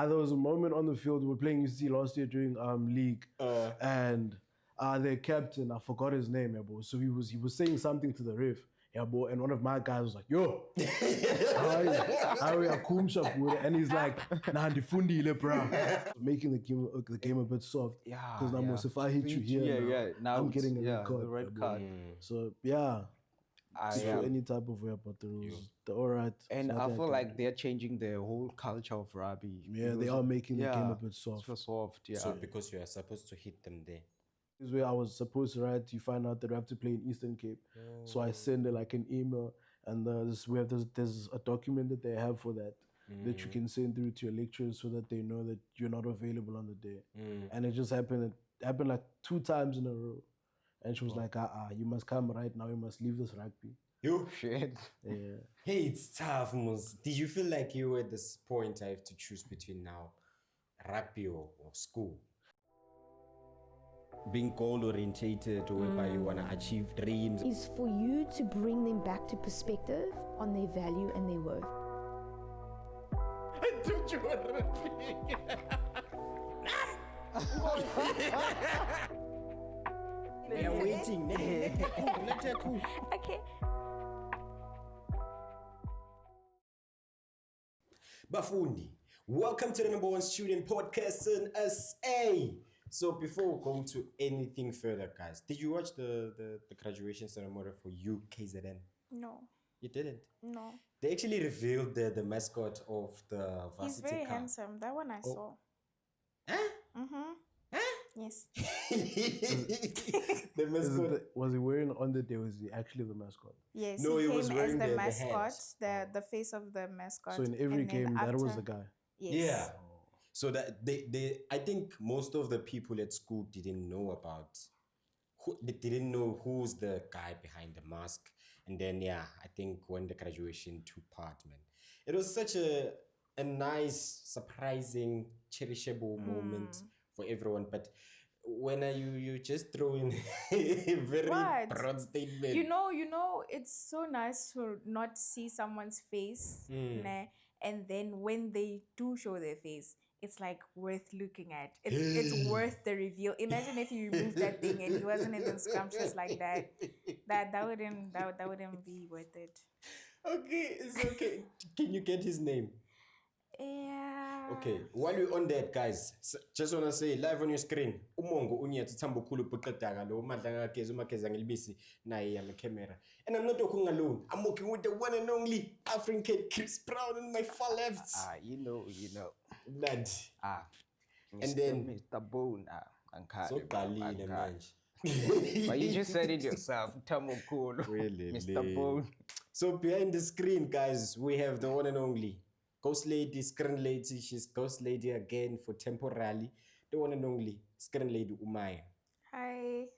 There was a moment on the field, we were playing UC last year during league, and their captain, I forgot his name, yeah, bro. So he was saying something to the ref, yeah, bro, and one of my guys was like, yo, how are kumsha, bro? And he's like, nah, ndifundile, bro. Making the game a bit soft. Yeah. Because now, if I hit you here, now I'm getting a red card. the red card. So just for any type of way about the rules, they're all right. And I feel like they're changing the whole culture of rugby. Yeah, they are making the game a bit soft. Soft, yeah. So because you are supposed to hit them there. This is where I was supposed to write. You find out that we have to play in Eastern Cape. So I send like an email, and there's a document that they have for that that you can send through to your lecturers so that they know that you're not available on the day. And it just happened. It happened like 2 times in a row. And she was like, you must come right now. You must leave this rugby. You shit. Yeah. Hey, it's tough, Mus. Did you feel like you were at this point I have to choose between now rugby or school? Being goal orientated, whereby you want to achieve dreams, is for you to bring them back to perspective on their value and their worth. They're waiting. Okay. Bafundi, welcome to the #1 student podcast in SA. So before we go to anything further, guys, did you watch the graduation ceremony for UKZN? No. You didn't? No. They actually revealed the mascot of the Varsity He's very Cup. handsome. That one I saw. Huh? Mm-hmm. Yes. The mascot. Was he wearing on the day? Was he actually the mascot? Yes. No, he came was as wearing the the mascot, the face of the mascot. So in every and then game, that was the after- guy. Yes. Yeah. So that they I think most of the people at school didn't know they didn't know who's the guy behind the mask. And then I think when the graduation took part, man, it was such a nice, surprising, cherishable moment for everyone. But when you just throw in a very What? broad statement. You know, it's so nice to not see someone's face, nah, and then when they do show their face, it's like worth looking at. It's worth the reveal. Imagine if you removed that thing and he wasn't even scrumptious like that. That wouldn't be worth it. Okay, it's okay. Can you get his name? Yeah. Okay, while we're on that, guys, just want to say live on your screen, umongo unyathi thamba khulu buqedaka lo madla ngageza umageza ngilibisi naye yama camera. And I'm not talking alone. I'm working with the one and only African kid Chris Brown on my far left. You know. Blood. And then Mr. Bone. So Galile manje. But you just said it yourself. Tamokolo. Really, Mr. Bone. So behind the screen, guys, we have the one and only Ghost Lady, Screen Lady. She's Ghost Lady again for temporarily. The one and only Screen Lady Umaya. Hi.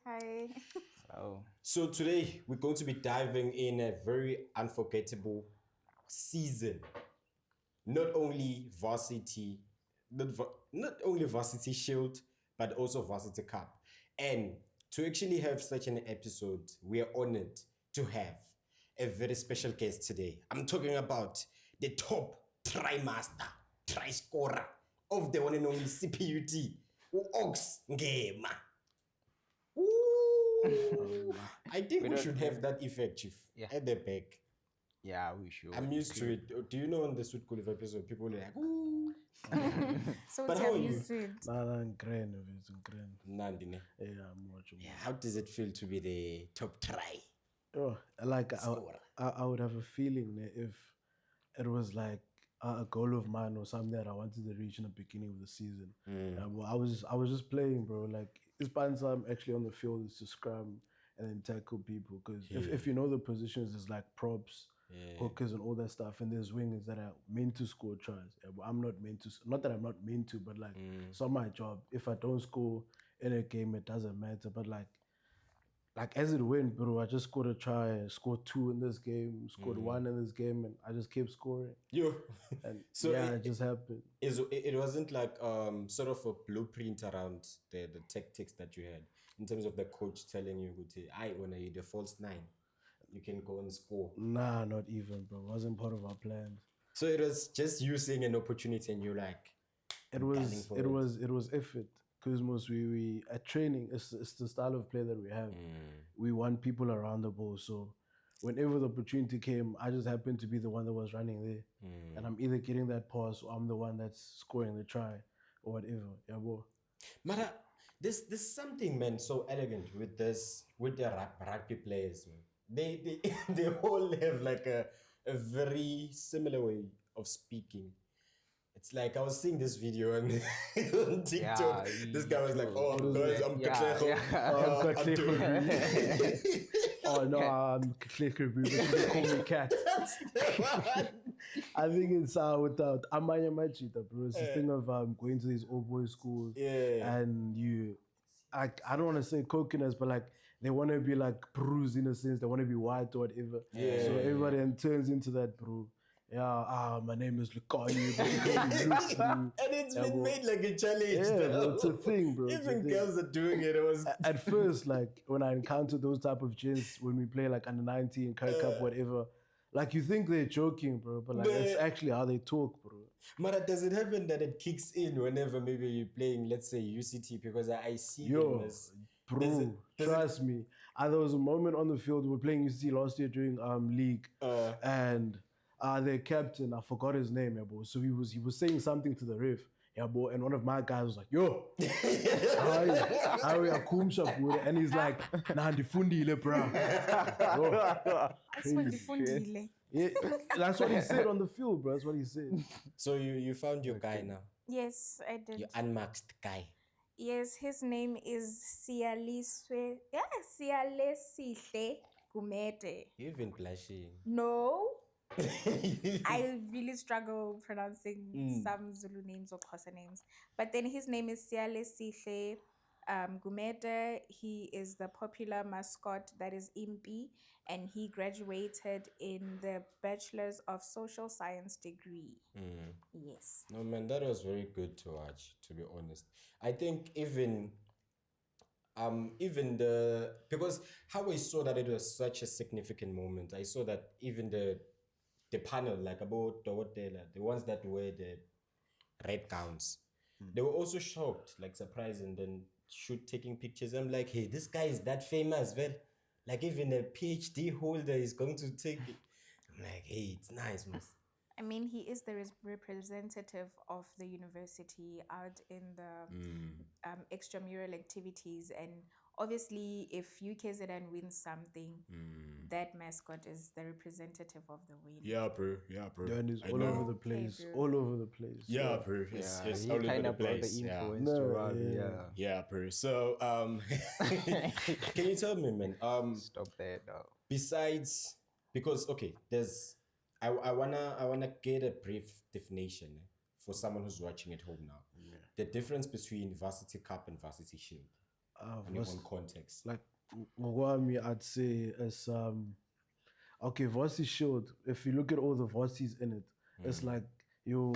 Oh. So today we're going to be diving in a very unforgettable season. Not only Varsity Shield, but also Varsity Cup. And to actually have such an episode, we are honored to have a very special guest today. I'm talking about the top try scorer of the one and only CPUT, Thee Ox Ngema. Ooh. I think we should have that effect, Chief, at the back. Yeah, we should. I'm used to it. Do you know on the Sweet Cool episode, people are like, ooh. So But how are you? Nandine. Yeah, I'm watching. Yeah, how does it feel to be the top try? Oh, like I would have a feeling that if it was like a goal of mine or something that I wanted to reach in the beginning of the season. Well, I was just playing, bro. Like it's fun time actually on the field is to scrum and then tackle people. Because if you know the positions, there's like props, hookers, and all that stuff, and there's wingers that are meant to score tries. Yeah, but I'm not meant to. Not that I'm not meant to, but like it's not my job. If I don't score in a game, it doesn't matter. But like as it went, bro, I just scored a try, scored 2 in this game, scored 1 in this game, and I just kept scoring. And so it just happened. It wasn't like sort of a blueprint around the tactics that you had in terms of the coach telling you, I want you the false 9. You can go and score. Nah, not even, bro. It wasn't part of our plans. So it was just you seeing an opportunity and you're like, gunning for it was effort. Because most we at training, it's the style of play that we have. We want people around the ball. So whenever the opportunity came, I just happened to be the one that was running there, and I'm either getting that pass or I'm the one that's scoring the try or whatever. Yeah, boy. Mara, there's something, man, so elegant with the rugby players, man. They they all have like a very similar way of speaking. It's like I was seeing this video on, on TikTok. Yeah, This guy was like, true. "Oh, guys, I'm Yeah, Katlego. yeah. I've got I'm doing." Oh no, I'm clicker, but they call me cat. That's the one. I think it's without Amaya Machita, bro. It's the thing of going to these old boys schools, Yeah. and I don't want to say coconuts, but like they want to be like Peru's in a sense. They want to be white or whatever. Yeah. So everybody then turns into that, bro. Yeah, my name is Lukayu. But you call me Luke, bro. And it's Yeah, been bro. made like a challenge. Yeah, now. bro, it's a thing, bro. It's a Even thing. girls are doing it. It was At first, like when I encountered those type of gents when we play like under 19, Curry Cup, whatever, like you think they're joking, bro, but like it's But- actually how they talk, bro. Mara, does it happen that it kicks in whenever maybe you're playing, let's say UCT? Because I see them Yo, as bro, does it- trust me. There was a moment on the field we were playing UC last year during league, and their captain, I forgot his name, yeah, bro. So he was saying something to the ref, yeah, bro. And one of my guys was like, "Yo, how are you, Kumsha, bro?" And he's like, "Nah, ndifundile, bro." Bro, That's what ndifundile. yeah, that's what he said on the field, bro. That's what he said. So you found your guy now, Yes, I did. your unmasked guy. Yes, his name is Sialesihle Gumete. You've been blushing. No, I really struggle pronouncing some Zulu names or Xhosa names. But then his name is Sialesihle Gumete. He is the popular mascot that is Impi, and he graduated in the Bachelor's of Social Science degree. Yes. No man, that was very good to watch. To be honest, I think even the because how I saw that it was such a significant moment. I saw that even the panel, like about the ones that wear the red gowns, they were also shocked, like surprised, and then taking pictures. I'm like, hey, this guy is that famous, well, like even a PhD holder is going to take it. I'm like, hey, it's nice, man. I mean, he is the representative of the university out in the extramural activities. And obviously, if UKZN wins something, that mascot is the representative of the win. Yeah, bro. Yeah, bro. And he's I all know. over the Okay, place, bro. all over the place. Yeah, bro. Yeah, It's he all over kind the of brought the place. Yeah. influence No, to rugby. yeah. Yeah. Yeah, bro. So, can you tell me, man? Stop that now. Besides, because okay, I wanna get a brief definition for someone who's watching at home now. The difference between Varsity Cup and Varsity Shield in your own context. Like Ngwami, I'd say is okay, Varsity Shield. If you look at all the varsities in it, it's like your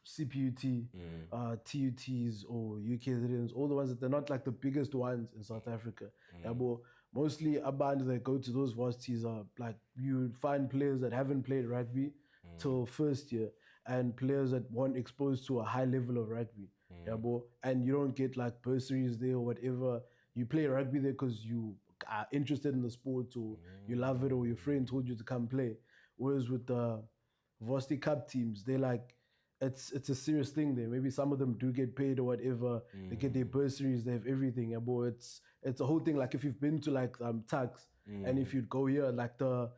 CPUT, TUTs or UKZNs, all the ones that they're not like the biggest ones in South Africa. Yeah, but mostly a band that go to those varsities are like you would find players that haven't played rugby till first year and players that weren't exposed to a high level of rugby. Yeah, but and you don't get like bursaries there or whatever. You play rugby there because you are interested in the sport or you love it or your friend told you to come play. Whereas with the Varsity Cup teams, they like it's a serious thing there. Maybe some of them do get paid or whatever. They get their bursaries, they have everything. Yeah, but it's a whole thing. Like if you've been to like tax and if you'd go here, like the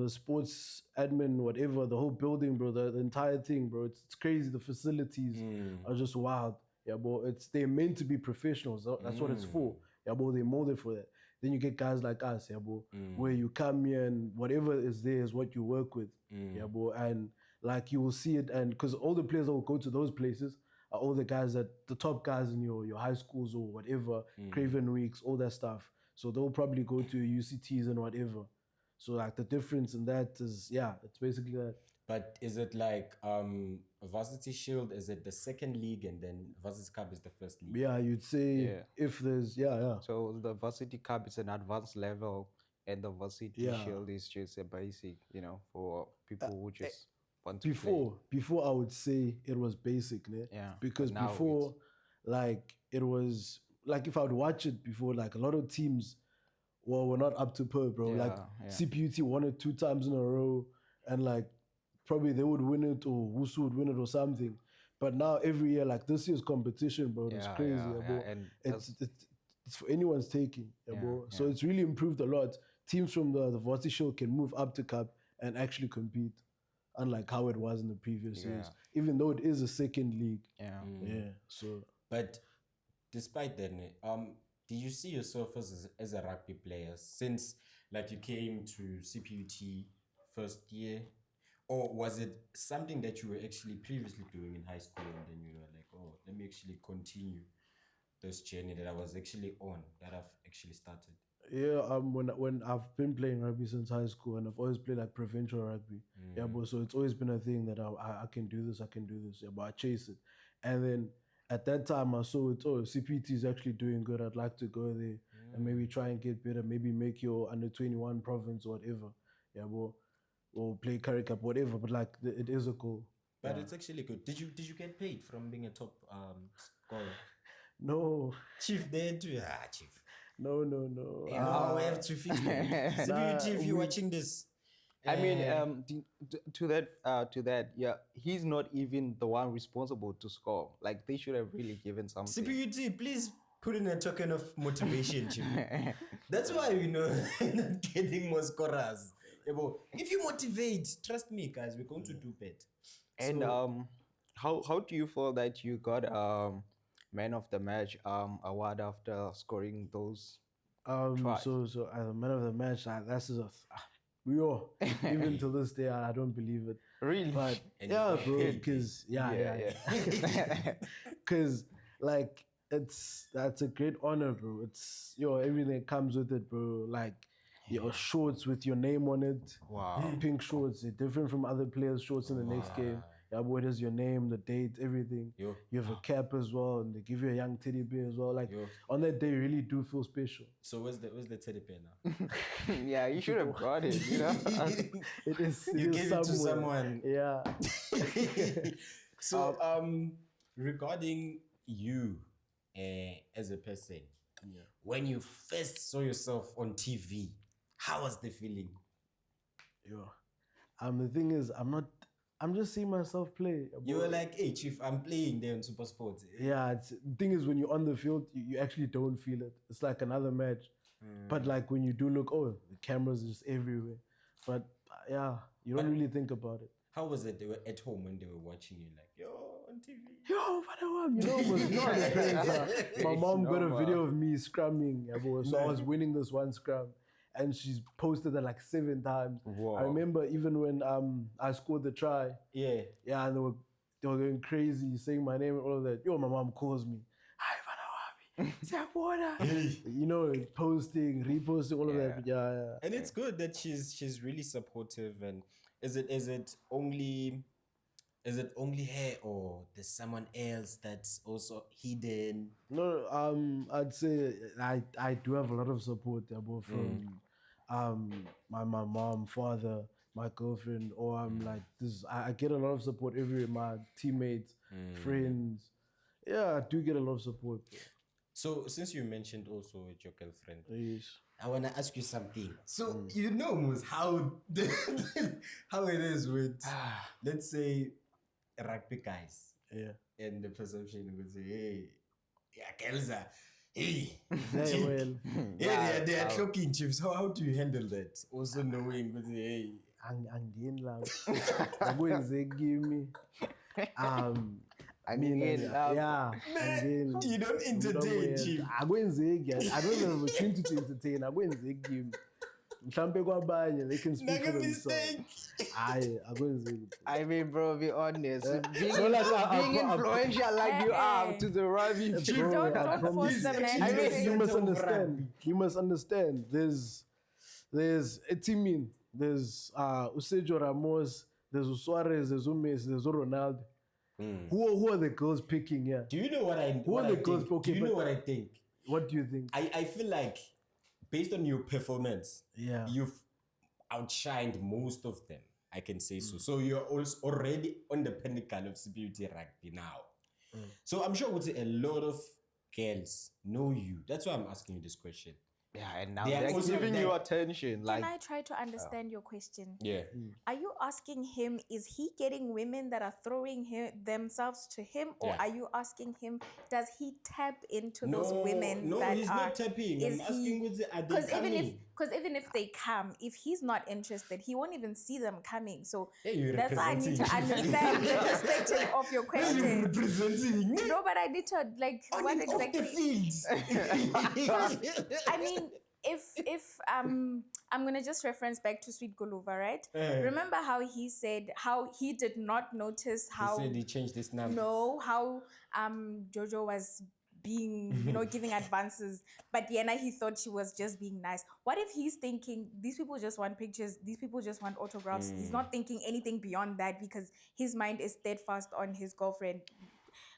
sports admin, whatever, the whole building, bro, the entire thing, bro. It's crazy. The facilities are just wild. Yeah, but they're meant to be professionals. That's what it's for. Yeah, but they're molded for that. Then you get guys like us, yeah, bro, where you come here and whatever is there is what you work with. Yeah, bro, and like you will see it, and because all the players that will go to those places are all the guys that the top guys in your high schools or whatever, Craven Weeks, all that stuff. So they'll probably go to UCTs and whatever. So like the difference in that is it's basically that. But is it like Varsity Shield? Is it the second league and then Varsity Cup is the first league? Yeah, you'd say Yeah. if there's So the Varsity Cup is an advanced level, and the Varsity Yeah. Shield is just a basic, for people who just want to play. before I would say it was basic, ne? Yeah, Because but now before, like it was like if I would watch it before, like a lot of teams, well, were not up to par, bro. Like Yeah. CPUT won it 2 times in a row, and like probably they would win it or Wusu would win it or something. But now every year, like this year's competition, bro, it's Yeah, crazy, yeah, bro. yeah, and It's for anyone's taking, bro. So it's really improved a lot. Teams from the Varsity Shield can move up to Cup and actually compete, unlike how it was in the previous years. Even though it is a second league. Yeah. So, but despite that, did you see yourself as a rugby player since like you came to CPUT first year, or was it something that you were actually previously doing in high school and then you were like, oh, let me actually continue this journey that I was actually on, that I've actually started? yeah, when I've been playing rugby since high school, and I've always played like provincial rugby. Yeah, but so it's always been a thing that I can do this, I can do this. Yeah, but I chase it, and then at that time I saw it. Oh, CPT is actually doing good. I'd like to go there and maybe try and get better. Maybe make your under-21 province or whatever. Yeah, or play Curry Cup, whatever. But like it is a goal. But it's actually good. Did you get paid from being a top scorer? No, Chief there too. Chief. no. I have to fix that. CPUT, if you're watching this. I mean, to that, yeah, he's not even the one responsible to score. Like they should have really given something. CPUT, please put in a token of motivation, Chief. That's why we know we're not getting more scorers. Yeah, but if you motivate, trust me, guys, we're going to do better. And how do you feel that you got man of the match award after scoring those? Twice. So as a man of the match, that's just we all even to this day I don't believe it. Really? But And yeah, you bro, get because because like that's a great honor, bro. It's everything that comes with it, bro. Like your shorts with your name on it. Wow. Pink shorts, they're different from other players' shorts in the next game. Yeah, boy, it is your name, the date, everything. Yo. You have a cap as well, and they give you a young teddy bear as well. Like Yo. on that day, you really do feel special. So where's the teddy bear now? Yeah, you should have brought it, you know? It is. You is gave it to somewhere. someone. Yeah. So regarding you as a person, when you first saw yourself on TV, how was the feeling? The thing is, I'm just seeing myself play. You were like, hey, Chief, I'm playing there on Super Sports. Yeah, the thing is, when you're on the field, you actually don't feel it. It's like another match. But like when you do look, the cameras are just everywhere. But yeah, you don't really think about it. How was it? They were at home when they were watching you, like, yo, on TV. It was not the place. My mom got a video of me scrumming. So I was winning this one scrum. And she's posted it like 7 times. Wow. I remember even when I scored the try. Yeah. Yeah, and they were going crazy, saying my name and all of that. My mom calls me. Posting, reposting, all of that. Yeah. And it's good that she's really supportive. And is it only her, or there's someone else that's also hidden? No, I'd say I do have a lot of support both from my mom, father, my girlfriend, or like this. I get a lot of support everywhere. My teammates, friends. Yeah, I do get a lot of support. So since you mentioned also with your girlfriend, Yes. I want to ask you something. So you know, Moose, how how it is with let's say rugby guys. Yeah. And the perception would say, hey, yeah, Kelza, hey, Very well. yeah, they are clocking chiefs. How do you handle that? Also knowing, but hey, Angin lang. Akwenzeki kimi. Angin. you don't entertain, chief. Akwenzeki. I don't have an opportunity to entertain. Akwenzeki kimi. Mhlampe kwabanye, they can speak for themselves. Akwenzeki. I mean, bro, be honest. Being, So like, being influential like you are to the rugby Bro, team. Don't force the man I to mean, say you must of understand. rugby. You must understand. There's a team. There's Usejo Ramos. There's Suarez. There's Messi. There's Ronaldo. Who are the girls picking here? Do you know what I Who are the girls? think? Okay, Do you know but what I think? what do you think? I feel like based on your performance, Yeah. you've outshined most of them. I can say so. So you're also already on the pinnacle of CPUT rugby now. So I'm sure a lot of girls know you. That's why I'm asking you this question. Yeah, and now They are they're also giving like- you attention. Can Like, I try to understand your question? Yeah. Are you asking him, is he getting women that are throwing themselves to him? Or Yeah. are you asking him, does he tap into those women No, that he's are... not tapping. I'm asking are they Because coming? even if they come, if he's not interested, he won't even see them coming. So Hey, you're that's why I need to representing. understand the perspective of your question. Representing. No, but I need to, like, On what and off the exactly... field. I mean, if I'm gonna just reference back to Sweet Goluva, right? Eh. Remember how he said how he did not notice how He said he changed this number. no how Jojo was being, giving advances, but Yena, he thought she was just being nice. What if he's thinking these people just want pictures, these people just want autographs? He's not thinking anything beyond that because his mind is steadfast on his girlfriend.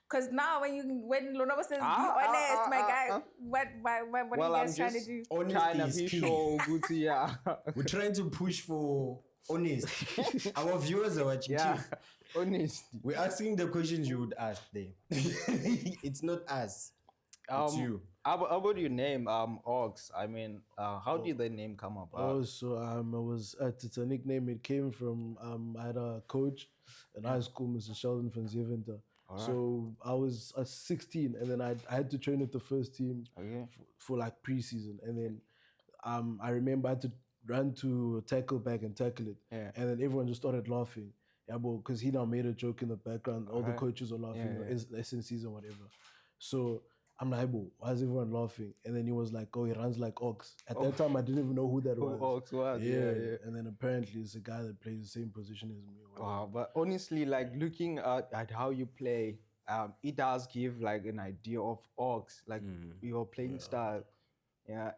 Because now when Lonobo says be honest, my guy, what well, are I'm you guys trying to just do? trying to Honesty be is key. sure, Guti, yeah. We're trying to push for honest. Our viewers are watching. Yeah, Chief, honesty. we're asking the questions you would ask there. It's not us. It's you. How about your name, Ox? I mean, how did the name come about? Oh, so it's a nickname. It came from I had a coach in high school, Mr. Sheldon van Zeventer. So I was 16, and then I had to train with the first team for like preseason, and then I remember I had to run to tackle back and tackle it, and then everyone just started laughing. Yeah, because he now made a joke in the background. All the coaches are laughing, SNCs or whatever. So I'm like, "Bo, why is everyone laughing?" And then he was like, "Oh, he runs like Ox." At that time, I didn't even know who that was. Ox was, yeah. And then apparently it's a guy that plays the same position as me. Wow, but honestly, like looking at how you play, it does give like an idea of Ox, like your playing style,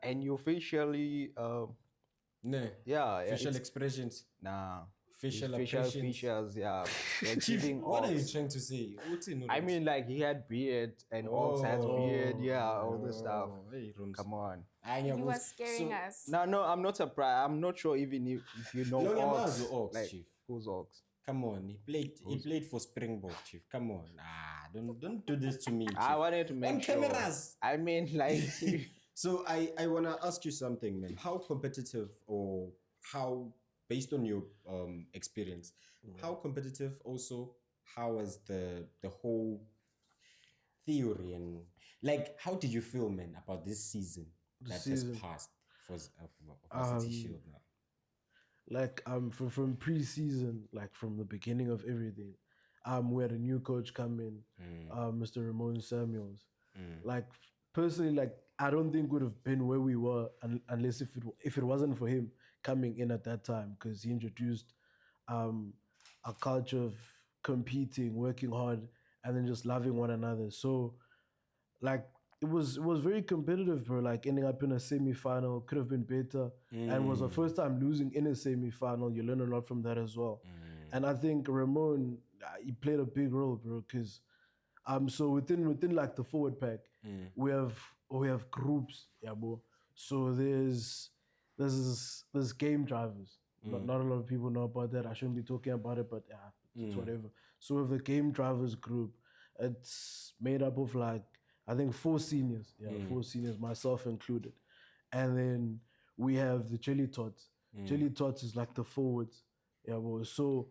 and your facially, No. Facial it's- expressions. nah, Facial facial expressions. features, yeah. They're Chief, giving what are you Ox. trying to say? I mean, like he had beard and Ox has beard, all this stuff. Hey, Come on. You are scaring us. No, I'm not surprised. I'm not sure even if you know Long Ox. Yamazo Ox, Like, Chief. who's Ox? Come on, he played for Springbok, Chief. Come on. Don't do this to me, Chief. I wanted to make On sure. cameras. I mean, like, So I wanna ask you something, man. How competitive, or how, based on your experience, how competitive also? How was the whole theory, and like how did you feel, man, about this season that has passed for Varsity Shield now? Like from pre-season, like from the beginning of everything, we had a new coach come in, Mr. Ramon Samuels. Like personally, like I don't think would have been where we were unless if it wasn't for him coming in at that time, because he introduced a culture of competing, working hard, and then just loving one another. So like it was very competitive, bro. Like ending up in a semi-final could have been better, and it was the first time losing in a semi-final. You learn a lot from that as well, and I think Ramon he played a big role, bro. Because so within like the forward pack, we have groups, yeah, bro. So there's game drivers. Not a lot of people know about that. I shouldn't be talking about it, but it's whatever. So with the game drivers group, it's made up of like I think 4 seniors, 4 seniors, myself included, and then we have the Jelly Tots. Jelly Tots is like the forwards, yeah, bro. So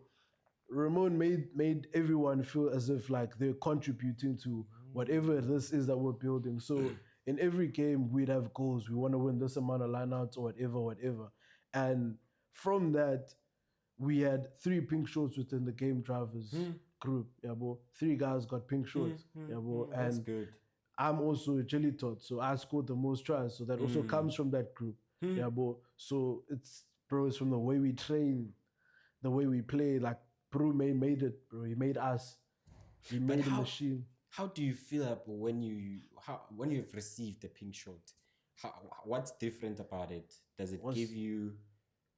Ramon made everyone feel as if like they're contributing to whatever this is that we're building. So in every game we'd have goals. We want to win this amount of lineouts or whatever. And from that, we had 3 pink shorts within the game drivers group. Yeah, bro. 3 guys got pink shorts. Yeah, bro. And That's good. I'm also a jelly tot, so I scored the most tries. So that also comes from that group. Yeah, bro. So it's from the way we train, the way we play. Like bro made it, bro. He made us. He made the machine. How do you feel when you've received the pink shot? What's different about it? Does it give you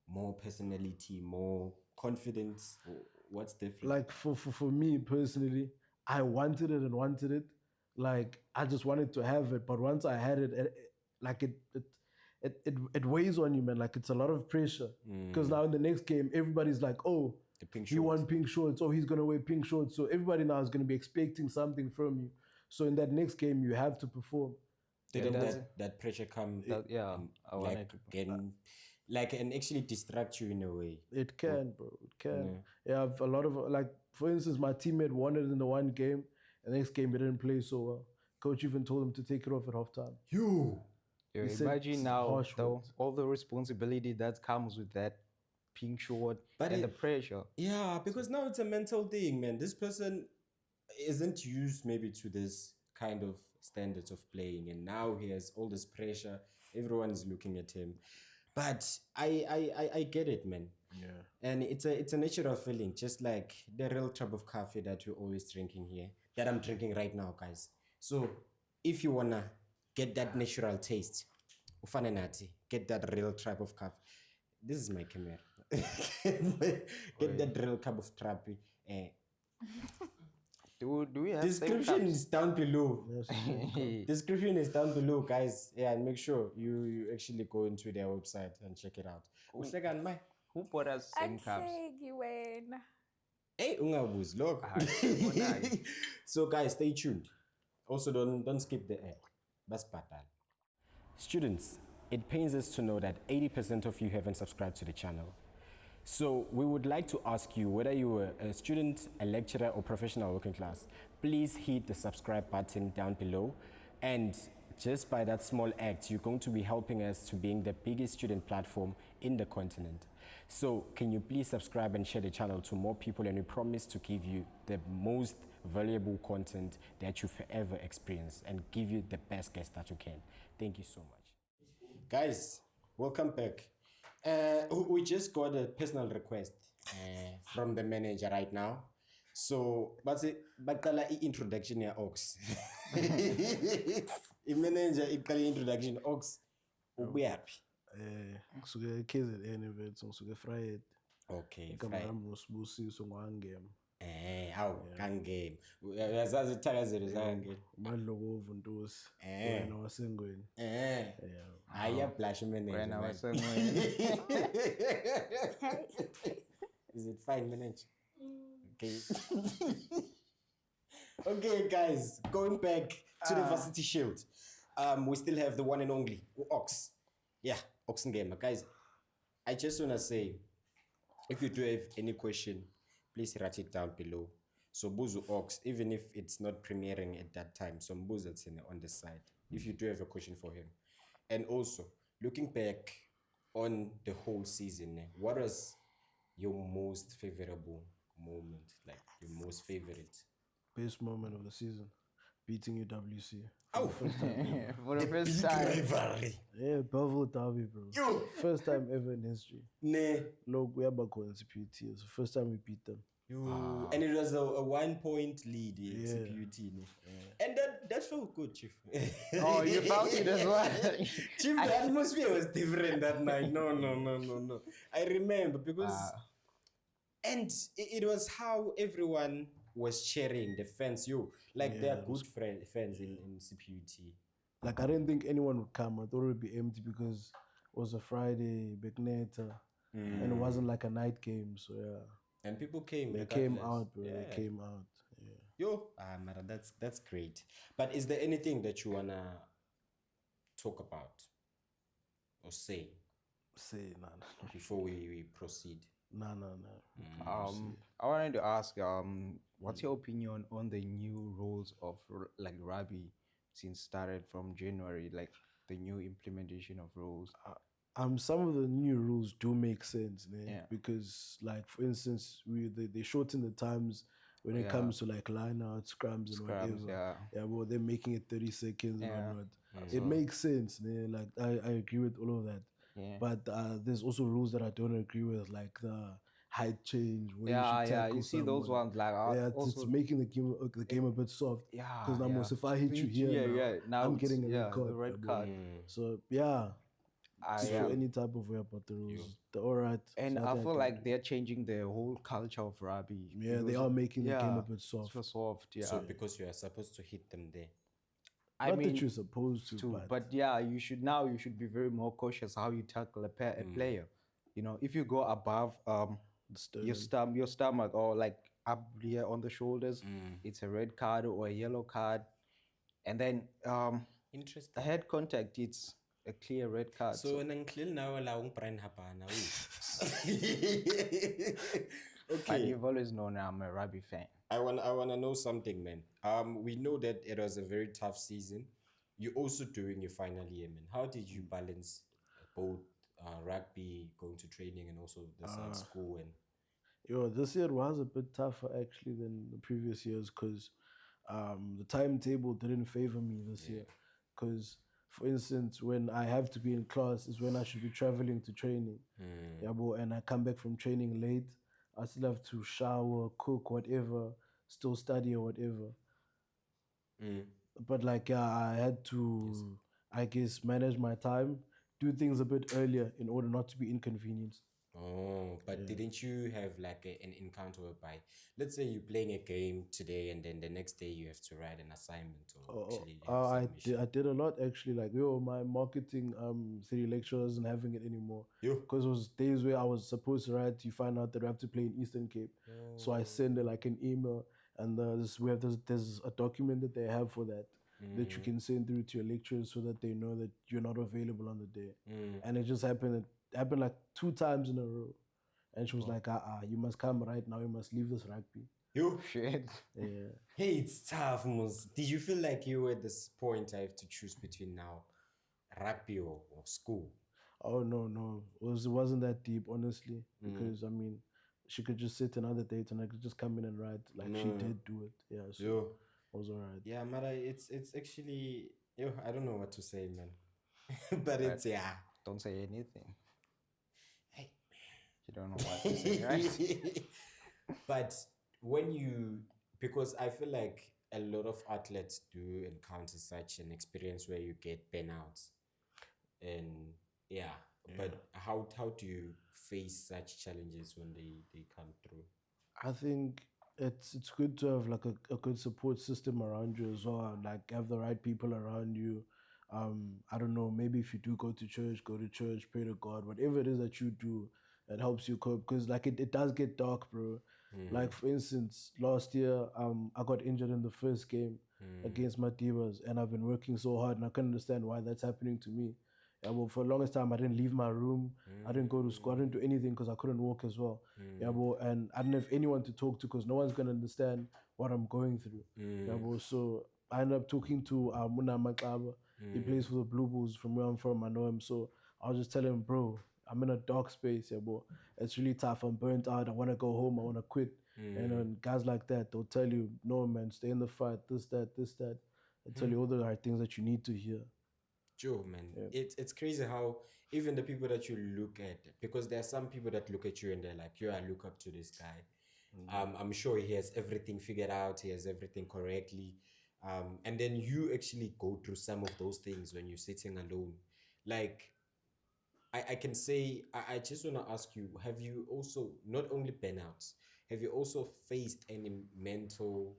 more personality, more confidence? Or what's different? Like for me personally, I wanted it. Like I just wanted to have it, but once I had it, it weighs on you, man. Like it's a lot of pressure because now in the next game, everybody's like, oh, The pink he shorts. won pink shorts. Oh, he's gonna wear pink shorts. So everybody now is gonna be expecting something from you. So in that next game, you have to perform. Didn't does that pressure come Yeah, and, I like wanted to. and actually distract you in a way? It can, bro. It can. Yeah, I've a lot of like, for instance, my teammate won it in the one game, and the next game he didn't play so well. Coach even told him to take it off at halftime. You. Yeah, He said imagine now harsh though, words. all the responsibility that comes with that pink short But and the pressure. Yeah, because now it's a mental thing, man. This person isn't used maybe to this kind of standards of playing, and now he has all this pressure. Everyone is looking at him. But I get it, man. Yeah. And it's a natural feeling, just like the real type of coffee that we're always drinking here, that I'm drinking right now, guys. So if you wanna get that natural taste, ufane nathi, get that real type of coffee. This is my camera. Get that real cup of trappy. Do we have Description is down below. same cups? Description is down below, guys. Yeah, and make sure you actually go into their website and check it out. Uhleka mai. Who bought us same cups? Ansegiwe. Hey, ungabuzi lokho. Ngibona-ke. So guys, stay tuned. Also, don't skip the ad. Basibhadale. Students, it pains us to know that 80% of you haven't subscribed to the channel. So we would like to ask you, whether you are a student, a lecturer, or professional working class, please hit the subscribe button down below. And just by that small act, you're going to be helping us to being the biggest student platform in the continent. So can you please subscribe and share the channel to more people, and we promise to give you the most valuable content that you've ever experienced and give you the best guest that you can. Thank you so much. Guys, welcome back. We just got a personal request from the manager right now. So, but baqala introduction ya Ox. Manager iqala introduction Ox. Ubuyaphi? Ngisuke KZN events, ngisuke Friday. Okay, Igama Friday. lami nguSibusiso Ngwangema. Hawu kangame. Uyazazi ithakazelo zangame. Umadlokovu Ntosi. Wena wasengweni. Hayi blush manager. Wena man. wasengweni. Is it fine, manager? Okay. Okay, guys, going back to the Varsity Shield. We still have the one and only Ox. Yeah, Ox Ngema. Guys, I just want to say, if you do have any question, please write it down below. So Buzu Ox, even if it's not premiering at that time, so Mbuza on the side, if you do have a question for him. And also, looking back on the whole season, what was your most favorable moment? Like your most favorite? Best moment of the season. Beating UWC. Oh, For the first time. rivalry. Yeah, Belleville Derby, bro. Yo. First time ever in history. Nah. Look, we are back on CPUT. It's the first time we beat them. And it was a 1 point lead, Yeah. CPUT. And that felt good, Chief. Oh, you felt it as well. Chief, the atmosphere was different that night. No. I remember because, and it was how everyone was cheering the fans. They are good fans in CPUT. Like, I didn't think anyone would come. I thought it would be empty because it was a Friday, Begneta, and it wasn't like a night game. So, yeah. And people came. They came regardless. out, bro. Yeah. They came out. Yeah. Mara, that's great. But is there anything that you wanna talk about or say Say, nah. before we proceed? Nah. I wanted to ask, what's your opinion on the new rules of like rugby since started from January, like the new implementation of rules? Some of the new rules do make sense, man. Yeah. Because, like, for instance, they shorten the times when it comes to like line out, scrums and whatever. Yeah, well, they're making it 30 seconds and whatnot. It makes sense, man. Like, I agree with all of that. Yeah. But there's also rules that I don't agree with, like the height change. Where Yeah, you should tackle you see those someone. ones, like It's making the game a bit soft. Yeah, Because now, if I hit you here, now I'm it's- getting a red the card. red card. So yeah. Just Yeah. for any type of way about the rules, they're all right. And It's I nothing feel can like do. they're changing the whole culture of rugby. Yeah, they because- are making the game a bit It's soft. for soft, yeah. So because you are supposed to hit them there. I Not that mean, you're supposed to, but yeah, you should be very more cautious how you tackle a player. You know, if you go above sternum. your stomach or like up here on the shoulders, it's a red card or a yellow card, and then a Interesting. head contact, it's a clear red card. So nang clear now allowing Brian Hapana. But Okay. you've always known I'm a rugby fan. I wanna know something, man. We know that it was a very tough season. You're also doing your final year, man. How did you balance both rugby, going to training, and also the side school and This year was a bit tougher actually than the previous years because the timetable didn't favor me this year. Because, for instance, when I have to be in class is when I should be traveling to training. Yeah, and I come back from training late. I still have to shower, cook, whatever, still study or whatever. But like, yeah, I had to, I guess, manage my time, do things a bit earlier in order not to be inconvenienced. Oh, but didn't you have like an encounter whereby, let's say you're playing a game today and then the next day you have to write an assignment or actually you have a submission? I did a lot actually. Like, my marketing city lecture isn't having it anymore. Because it was days where I was supposed to write. You find out that I have to play in Eastern Cape, so I send like an email, and there's a document that they have for that that you can send through to your lecturers so that they know that you're not available on the day. And it just happened. It happened like 2 times in a row, and she was like, you must come right now. You must leave this rugby." Shit. Yeah. Hey, it's tough, Mus. Did you feel like you were at this point I have to choose between now rugby or school? Oh no, it wasn't that deep, honestly. Because I mean, she could just sit another date and I could just come in and write. Like she did do it. Yeah, so it was alright. Yeah, Mara, it's actually I don't know what to say, man. But it's Don't say anything. Hey, You don't know what to say, right? But when because I feel like a lot of athletes do encounter such an experience where you get burnouts, and but how do you face such challenges when they come through? I think it's good to have like a good support system around you as well. Like have the right people around you. I don't know, maybe if you do go to church, pray to God, whatever it is that you do, it helps you cope. Because like it does get dark, bro. Like for instance, last year, I got injured in the first game against my Divas, and I've been working so hard, and I couldn't understand why that's happening to me. Yeah, well, for the longest time, I didn't leave my room. I didn't go to school. I didn't do anything because I couldn't walk as well. Yeah, well, and I didn't have anyone to talk to because no one's gonna understand what I'm going through. Yeah, well, so I ended up talking to Muna Makaba. He plays for the Blue Bulls from where I'm from. I know him, so I was just telling him, bro, I'm in a dark space. Yeah, bro, it's really tough. I'm burnt out. I want to go home. I want to quit. And then guys like that, they'll tell you, no, man, stay in the fight. This, that, this, that. They'll tell you all the right things that you need to hear. Joe, man, it's crazy how even the people that you look at, because there are some people that look at you and they're like, I look up to this guy. I'm sure he has everything figured out. He has everything correctly. And then you actually go through some of those things when you're sitting alone. Like, I can say, I just want to ask you, have you also, not only burnouts, have you also faced any mental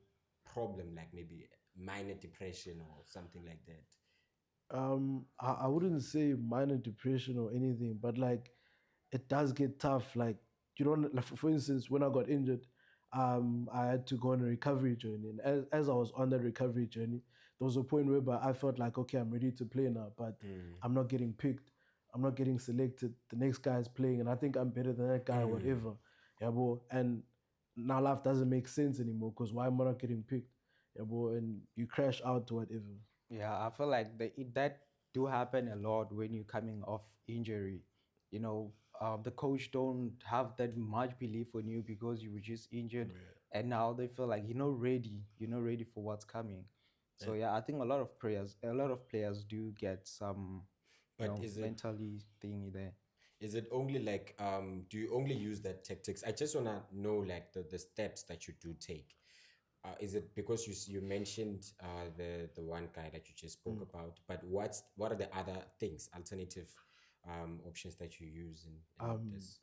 problem, like maybe minor depression or something like that? I wouldn't say minor depression or anything, but like it does get tough. Like you don't like for instance, when I got injured, I had to go on a recovery journey. And as I was on that recovery journey, there was a point where I felt like, okay, I'm ready to play now, but I'm not getting picked. I'm not getting selected. The next guy is playing, and I think I'm better than that guy, whatever. Yeah, bro. And now life doesn't make sense anymore because why am I not getting picked? Yeah, bro. And you crash out or whatever. Yeah, I feel like that do happen a lot when you're coming off injury. You know, the coach don't have that much belief on you because you were just injured, and now they feel like you're not ready for what's coming. So yeah, I think a lot of players do get some, But is it mentally thingy there. is it only like do you only use that tactics? I just wanna know like the steps that you do take. Is it because you mentioned the one guy that you just spoke about, but what are the other things, alternative options that you use in this?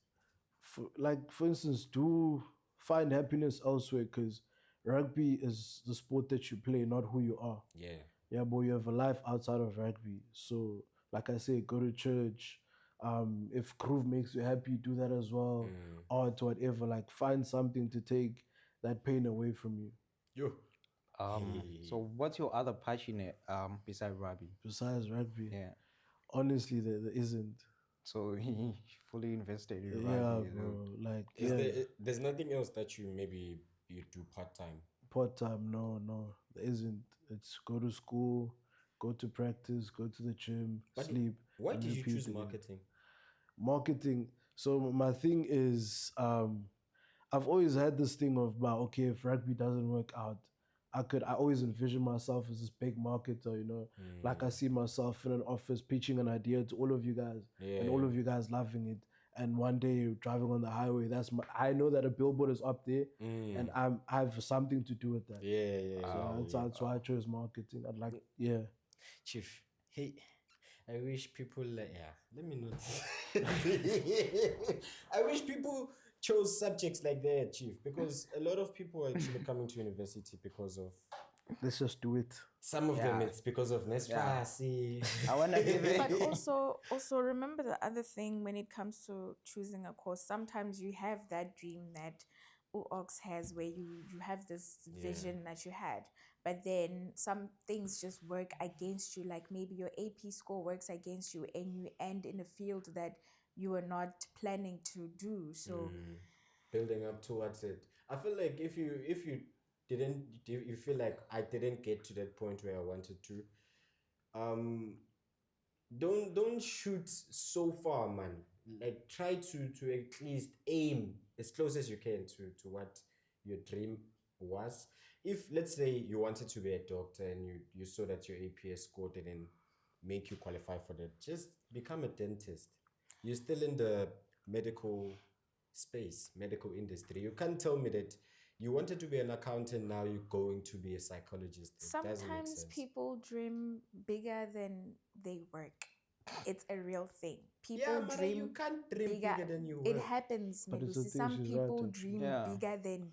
For instance, do find happiness elsewhere because rugby is the sport that you play, not who you are. Yeah. Yeah, but you have a life outside of rugby. So, like I say, go to church. If groove makes you happy, do that as well. Art, whatever. Like, find something to take that pain away from you. Yo. So what's your other passion beside rugby? Besides rugby, Yeah. honestly, there isn't. So he fully invested in Yeah, rugby. bro. Like, Is yeah, there's nothing else that you do part-time? part time. No, there isn't. It's go to school, go to practice, go to the gym, But sleep, why and did you repeat choose again. marketing? Marketing. So my thing is, I've always had this thing of, but okay, if rugby doesn't work out, I always envision myself as this big marketer, you know. Like I see myself in an office pitching an idea to all of you guys, and all Yeah. of you guys loving it. And one day you're driving on the highway. I know that a billboard is up there, and I have something to do with that. Yeah. So that's why I chose marketing. I'd like, yeah. Chief. Hey, I wish people yeah. Let me not. I wish people chose subjects like that, Chief, because a lot of people are actually coming to university because of Let's just do it. some of them. Yeah. It's because of Nesfasi. I wanna give it. But also remember the other thing when it comes to choosing a course. Sometimes you have that dream that Ox has, where you have this vision that you had, but then some things just work against you. Like maybe your AP score works against you, and you end in a field that you were not planning to do. So Building up towards it. I feel like if you didn't you feel like I didn't get to that point where I wanted to, um don't shoot so far, man. Like try to at least aim as close as you can to what your dream was. If let's say you wanted to be a doctor and you saw that your APS score didn't make you qualify for that, just become a dentist. You're still in the medical space, medical industry. You can't tell me that you wanted to be an accountant, now you're going to be a psychologist. It doesn't make sometimes sense. people dream bigger than they work. It's a real thing. Yeah, People man, dream you can't dream bigger than you It work. happens, But it's the Melusi. thing, Some she's right, people actually. dream Yeah. bigger than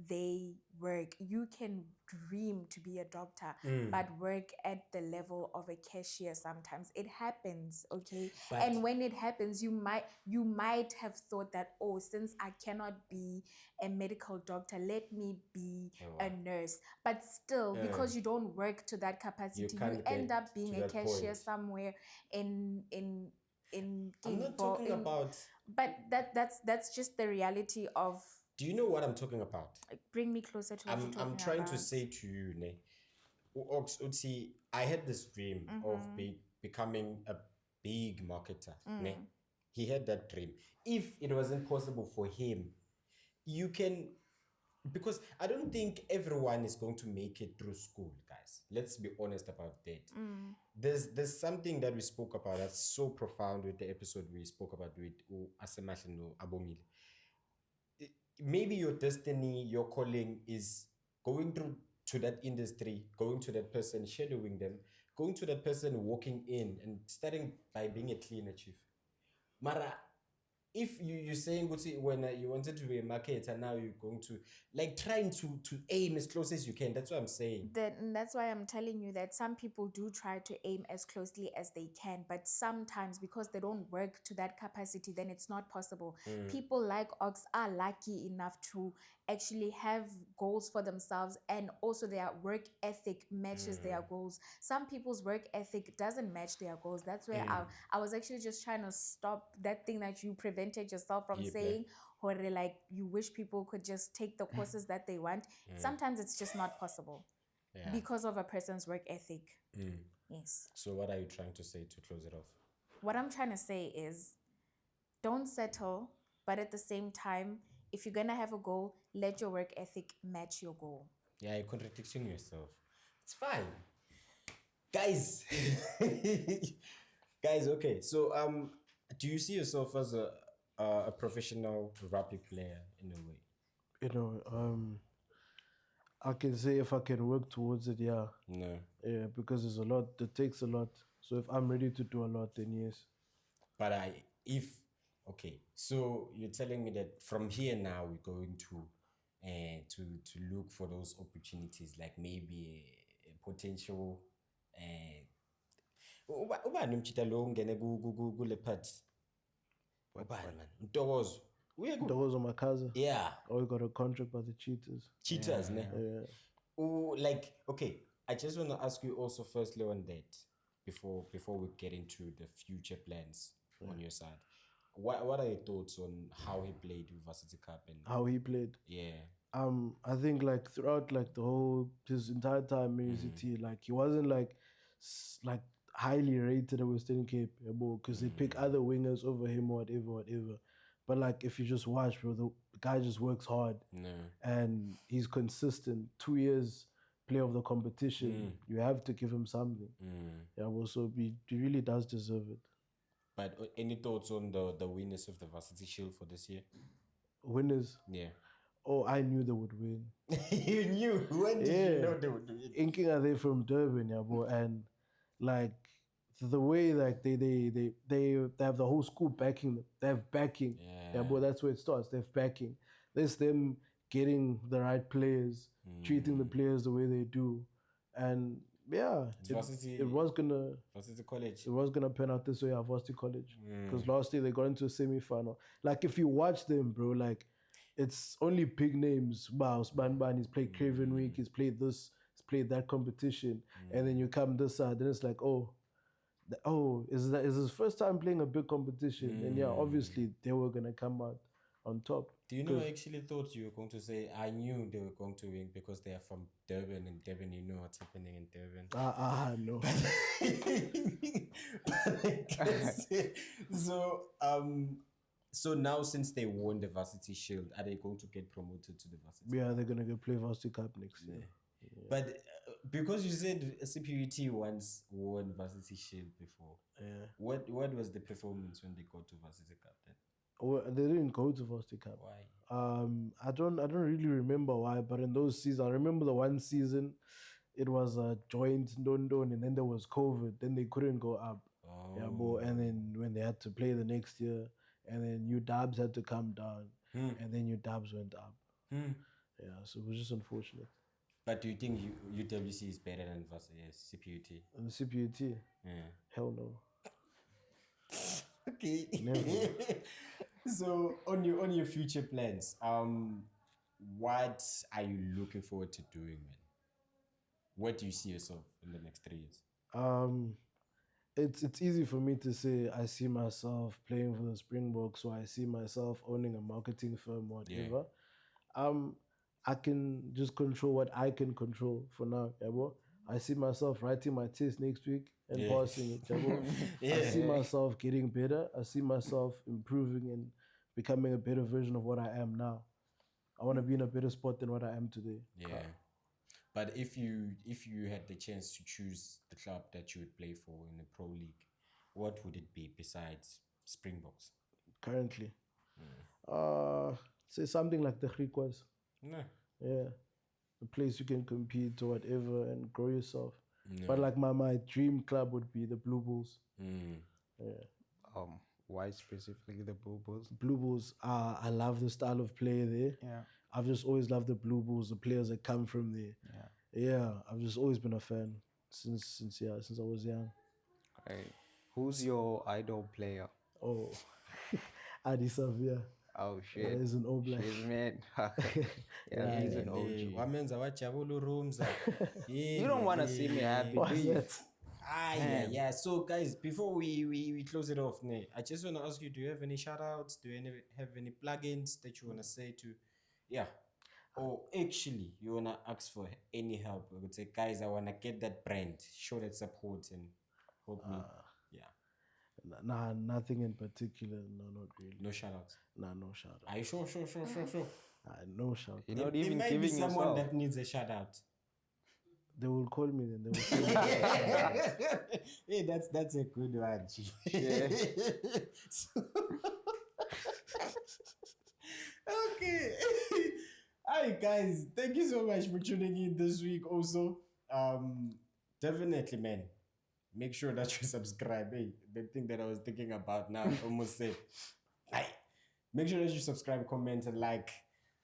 they work. You can dream to be a doctor, but work at the level of a cashier sometimes. It happens, okay? But- And when it happens, you might have thought that, oh, since I cannot be a medical doctor, let me be a nurse. But still, because you don't work to that capacity, you can't end get up being to a that cashier point. somewhere in I'm not talking about. but that's just the reality of. Do you know what I'm talking about? Like, bring me closer to what you're talking I'm trying about. to say to you, ne, Utsi, I had this dream of becoming a big marketer. Ne? He had that dream. If it wasn't possible for him, you can, because I don't think everyone is going to make it through school, guys. Let's be honest about that. There's something that we spoke about that's so profound with the episode we spoke about with Asemash and Abomil. Maybe your destiny, your calling is going through to that industry, going to that person, shadowing them, going to that person, walking in and starting by being a cleaner, chief. Mara, if you're saying when you wanted to be a marketer, now you're going to like trying to aim as close as you can. That's what I'm saying. That's why I'm telling you that some people do try to aim as closely as they can, but sometimes because they don't work to that capacity, then it's not possible. People like Ox are lucky enough to actually have goals for themselves, and also their work ethic matches their goals. Some people's work ethic doesn't match their goals. That's where I was actually just trying to stop that thing that you prevented yourself from saying, or like you wish people could just take the courses that they want. Sometimes it's just not possible because of a person's work ethic. Yes. So what are you trying to say to close it off? What I'm trying to say is don't settle, but at the same time, if you're going to have a goal, let your work ethic match your goal. Yeah, you're contradicting yourself. It's fine. Guys. Guys, okay. So do you see yourself as a professional rugby player in a way? You know, I can say if I can work towards it, yeah. No. Yeah, because there's a lot, it takes a lot. So if I'm ready to do a lot, then yes. But okay, so you're telling me that from here now we're going to look for those opportunities, like maybe a potential Ubani umchita lo ungene kule part? Ubani man? Ntokozo. Those are my cousin. Yeah. Oh, we got a contract by the Cheetahs. Cheaters, ne? Yeah. Like, okay, I just want to ask you also firstly on that before we get into the future plans on your side. What are your thoughts on how he played with Varsity Cup and How he played. yeah. I think like throughout like the whole his entire time in UCT, like he wasn't like highly rated at Western Cape, because they pick other wingers over him or whatever. But like if you just watch, bro, the guy just works hard and he's consistent. 2 years play of the competition, you have to give him something. Yeah, well, so he really does deserve it. But any thoughts on the winners of the Varsity Shield for this year? Winners. Yeah. Oh, I knew they would win. You knew? When did you know they would win? Inking are they from Durban, yeah, bro, and like the way like they have the whole school backing them. They have backing. Yeah, bro, that's where it starts. They have backing. There's them getting the right players, treating the players the way they do, and yeah, it was gonna Varsity College. It was gonna pan out this way at Varsity College because last year they got into a semi-final. Like if you watch them, bro, like it's only big names. Wow, Span, he's played Craven Week, he's played this, he's played that competition, and then you come this side, and it's like, is his first time playing a big competition? And yeah, obviously they were gonna come out on top. Do you know? I actually thought you were going to say I knew they were going to win because they are from Durban, and Durban, you know what's happening in Durban. No. So now since they won the Varsity Shield, are they going to get promoted to the Varsity? Yeah, they're gonna go play Varsity Cup next year. Yeah. But because you said CPUT once won Varsity Shield before, what was the performance when they got to Varsity Cup then? Well, they didn't go to Varsity Cup. Why? I don't really remember why, but in those seasons, I remember the one season, it was a joint don, and then there was COVID. Then they couldn't go up. Yeah, and then when they had to play the next year, and then new Dubs had to come down, and then new Dubs went up. Yeah, so it was just unfortunate. But do you think UWC is better than CPUT? And the CPUT? Yeah. Hell no. Okay. Never. So on your future plans, what are you looking forward to doing, man? Where do you see yourself in the next 3 years? It's easy for me to say I see myself playing for the Springboks, or I see myself owning a marketing firm, whatever. I can just control what I can control for now, I see myself writing my test next week and passing it, I see myself getting better. I see myself improving and becoming a better version of what I am now. I want to be in a better spot than what I am today. Yeah. But if you had the chance to choose the club that you would play for in the Pro League, what would it be besides Springboks? Currently? Say something like the Griquas. No. Yeah. A place you can compete or whatever and grow yourself. No. But like my dream club would be the Blue Bulls. Yeah. Why specifically the Blue Bulls? Blue Bulls, I love the style of play there. Yeah. I've just always loved the Blue Bulls, the players that come from there. Yeah, I've just always been a fan since I was young. Right. Who's your idol player? Oh, Adi Savia. Oh shit. He's an All Black. He's man. Yeah, he's an OG. You don't want to see me happy, do you? Yeah. So guys, before we close it off, I just want to ask you, do you have any shout outs? Do you have any plugins that you want to say to? Yeah. Or actually, you want to ask for any help? I would say, guys, I want to get that brand, show that support and help me. Nah, nothing in particular. No, not really. No shout outs? Nah, no shout outs. Are you sure? No shout outs. You're not even might giving be someone yourself. that needs a shout out. They will call me then. They will say hey, that's a good one. Yeah. Okay. Hi guys, thank you so much for tuning in this week also. Definitely, man. Make sure that you subscribe. Hey, the thing that I was thinking about now, I almost said. Make sure that you subscribe, comment, and like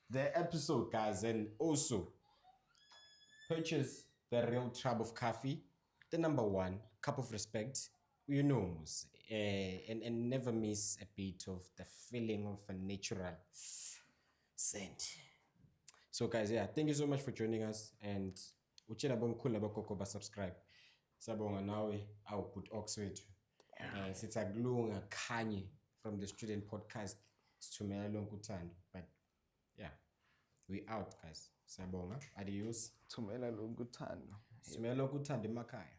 the episode, guys. And also, purchase the Real Trap of Coffee. the number one, cup of respect, you know, and never miss a bit of the feeling of a natural scent. So guys, yeah, thank you so much for joining us, and uchela bonkhulu abakoko subscribe. Sabonga nawe awuput Oxford. Sitsaglunga Kanye from the student podcast. Sithumela lonke uthando. But yeah, we out guys. Sabonga. Adios. Thumela lonke uthando. Sithumela lonke uthando emakhaya.